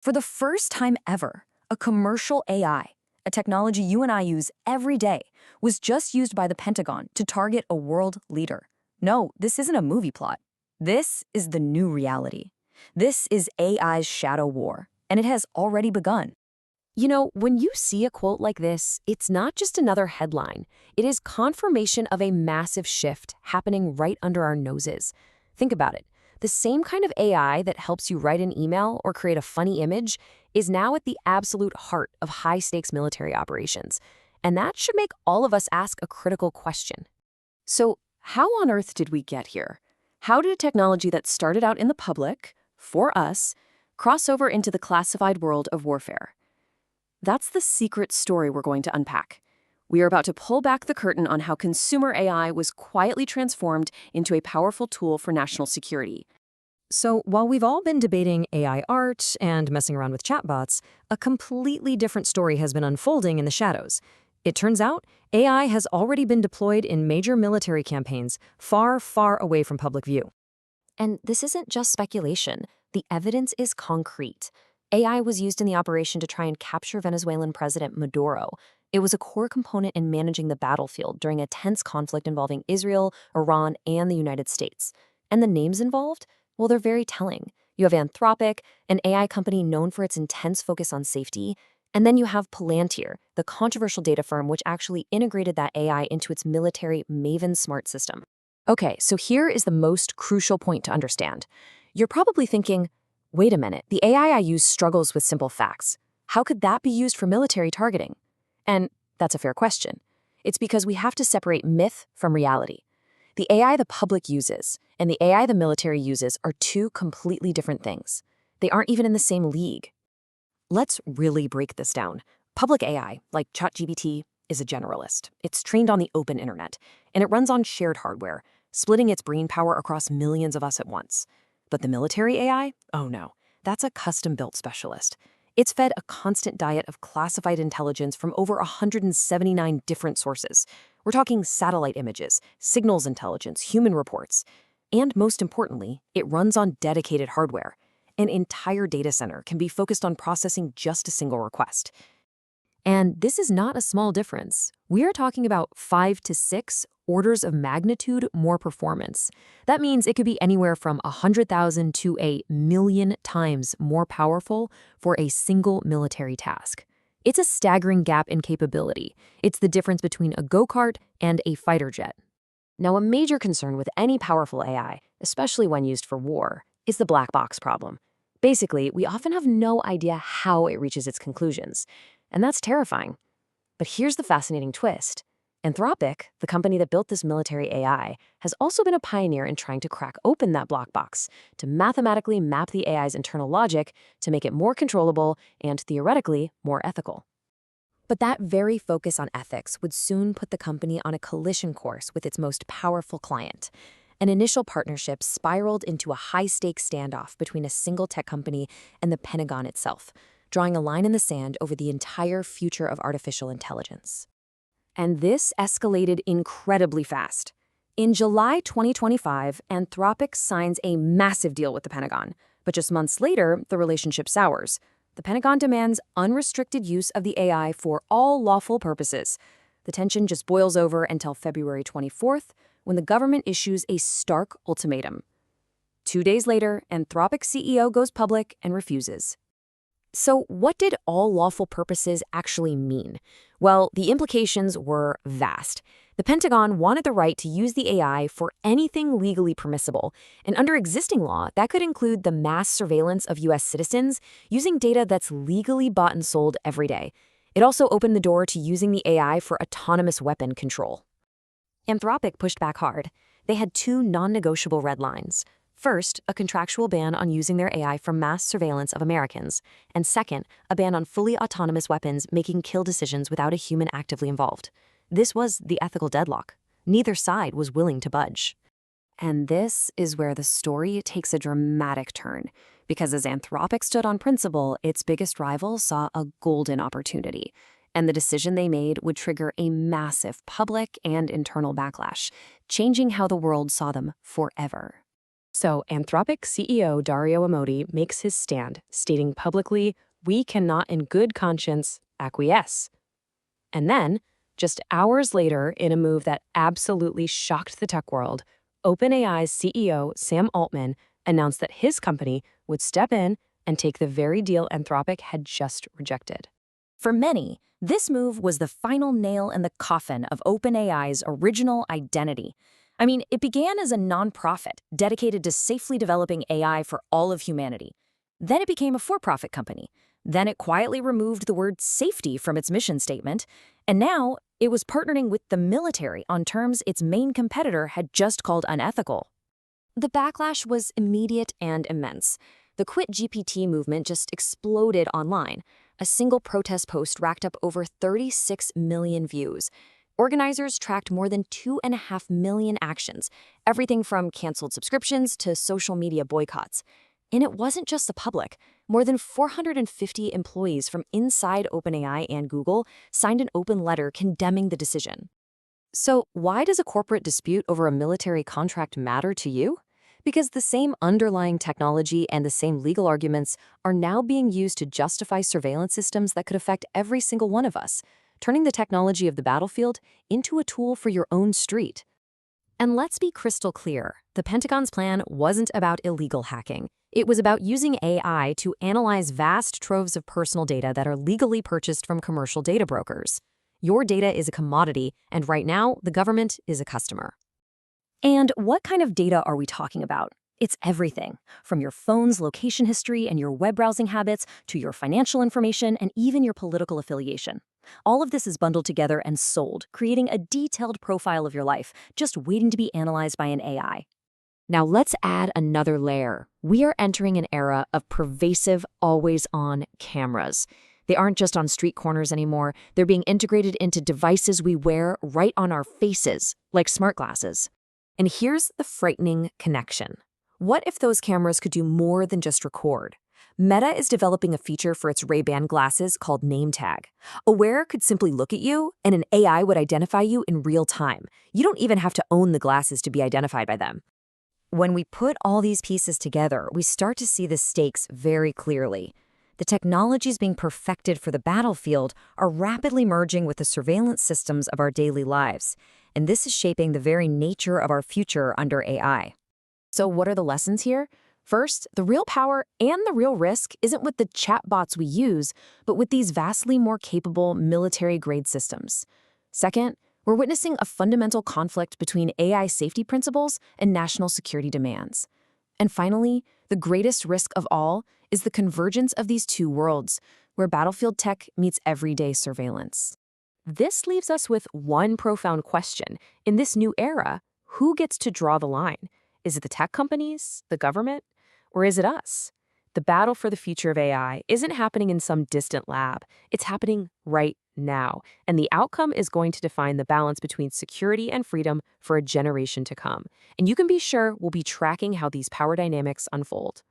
For the first time ever, a commercial AI, a technology you and I use every day, was just used by the Pentagon to target a world leader. No, this isn't a movie plot. This is the new reality. This is AI's shadow war, and it has already begun. You know, when you see a quote like this, it's not just another headline. It is confirmation of a massive shift happening right under our noses. Think about it. The same kind of AI that helps you write an email or create a funny image is now at the absolute heart of high-stakes military operations. And that should make all of us ask a critical question. So, how on earth did we get here? How did a technology that started out in the public, for us, cross over into the classified world of warfare? That's the secret story we're going to unpack. We are about to pull back the curtain on how consumer AI was quietly transformed into a powerful tool for national security. So while we've all been debating AI art and messing around with chatbots, a completely different story has been unfolding in the shadows. It turns out AI has already been deployed in major military campaigns far, far away from public view. And this isn't just speculation. The evidence is concrete. AI was used in the operation to try and capture Venezuelan President Maduro. It was a core component in managing the battlefield during a tense conflict involving Israel, Iran, and the United States. And the names involved? Well, they're very telling. You have Anthropic, an AI company known for its intense focus on safety, and then you have Palantir, the controversial data firm which actually integrated that AI into its military Maven smart system. Okay, so here is the most crucial point to understand. You're probably thinking, wait a minute, the AI I use struggles with simple facts. How could that be used for military targeting? And that's a fair question. It's because we have to separate myth from reality. The AI the public uses and the AI the military uses are two completely different things. They aren't even in the same league. Let's really break this down. Public AI, like ChatGPT, is a generalist. It's trained on the open internet, and it runs on shared hardware, splitting its brain power across millions of us at once. But the military AI? Oh no, that's a custom-built specialist. It's fed a constant diet of classified intelligence from over 179 different sources. We're talking satellite images, signals intelligence, human reports. And most importantly, it runs on dedicated hardware. An entire data center can be focused on processing just a single request. And this is not a small difference. We are talking about 5 to 6 orders of magnitude more performance. That means it could be anywhere from 100,000 to 1,000,000 times more powerful for a single military task. It's a staggering gap in capability. It's the difference between a go-kart and a fighter jet. Now, a major concern with any powerful AI, especially when used for war, is the black box problem. Basically, we often have no idea how it reaches its conclusions, and that's terrifying. But here's the fascinating twist. Anthropic, the company that built this military AI, has also been a pioneer in trying to crack open that black box to mathematically map the AI's internal logic to make it more controllable and, theoretically, more ethical. But that very focus on ethics would soon put the company on a collision course with its most powerful client. An initial partnership spiraled into a high-stakes standoff between a single tech company and the Pentagon itself, drawing a line in the sand over the entire future of artificial intelligence. And this escalated incredibly fast. In July 2025, Anthropic signs a massive deal with the Pentagon, but just months later, the relationship sours. The Pentagon demands unrestricted use of the AI for all lawful purposes. The tension just boils over until February 24th, when the government issues a stark ultimatum. 2 days later, Anthropic's CEO goes public and refuses. So what did all lawful purposes actually mean? Well, the implications were vast. The Pentagon wanted the right to use the AI for anything legally permissible, and under existing law, that could include the mass surveillance of U.S. citizens using data that's legally bought and sold every day. It also opened the door to using the AI for autonomous weapon control. Anthropic pushed back hard. They had 2 non-negotiable red lines. First, a contractual ban on using their AI for mass surveillance of Americans, and second, a ban on fully autonomous weapons making kill decisions without a human actively involved. This was the ethical deadlock. Neither side was willing to budge. And this is where the story takes a dramatic turn, because as Anthropic stood on principle, its biggest rival saw a golden opportunity. And the decision they made would trigger a massive public and internal backlash, changing how the world saw them forever. So, Anthropic CEO Dario Amodei makes his stand, stating publicly, "We cannot in good conscience acquiesce." And then, just hours later, in a move that absolutely shocked the tech world, OpenAI's CEO Sam Altman announced that his company would step in and take the very deal Anthropic had just rejected. For many, this move was the final nail in the coffin of OpenAI's original identity. I mean, it began as a nonprofit dedicated to safely developing AI for all of humanity. Then it became a for-profit company. Then it quietly removed the word safety from its mission statement. And now it was partnering with the military on terms its main competitor had just called unethical. The backlash was immediate and immense. The Quit GPT movement just exploded online. A single protest post racked up over 36 million views. Organizers tracked more than 2.5 million actions, everything from canceled subscriptions to social media boycotts. And it wasn't just the public. More than 450 employees from inside OpenAI and Google signed an open letter condemning the decision. So, why does a corporate dispute over a military contract matter to you? Because the same underlying technology and the same legal arguments are now being used to justify surveillance systems that could affect every single one of us, turning the technology of the battlefield into a tool for your own street. And let's be crystal clear, the Pentagon's plan wasn't about illegal hacking. It was about using AI to analyze vast troves of personal data that are legally purchased from commercial data brokers. Your data is a commodity, and right now, the government is a customer. And what kind of data are we talking about? It's everything, from your phone's location history and your web browsing habits to your financial information and even your political affiliation. All of this is bundled together and sold, creating a detailed profile of your life, just waiting to be analyzed by an AI. Now let's add another layer. We are entering an era of pervasive, always-on cameras. They aren't just on street corners anymore. They're being integrated into devices we wear right on our faces, like smart glasses. And here's the frightening connection. What if those cameras could do more than just record? Meta is developing a feature for its Ray-Ban glasses called Name Tag. A wearer could simply look at you, and an AI would identify you in real time. You don't even have to own the glasses to be identified by them. When we put all these pieces together, we start to see the stakes very clearly. The technologies being perfected for the battlefield are rapidly merging with the surveillance systems of our daily lives, and this is shaping the very nature of our future under AI. So what are the lessons here? First, the real power and the real risk isn't with the chatbots we use, but with these vastly more capable military-grade systems. Second, we're witnessing a fundamental conflict between AI safety principles and national security demands. And finally, the greatest risk of all is the convergence of these two worlds, where battlefield tech meets everyday surveillance. This leaves us with one profound question. In this new era, who gets to draw the line? Is it the tech companies, the government, or is it us? The battle for the future of AI isn't happening in some distant lab. It's happening right now, and the outcome is going to define the balance between security and freedom for a generation to come. And you can be sure we'll be tracking how these power dynamics unfold.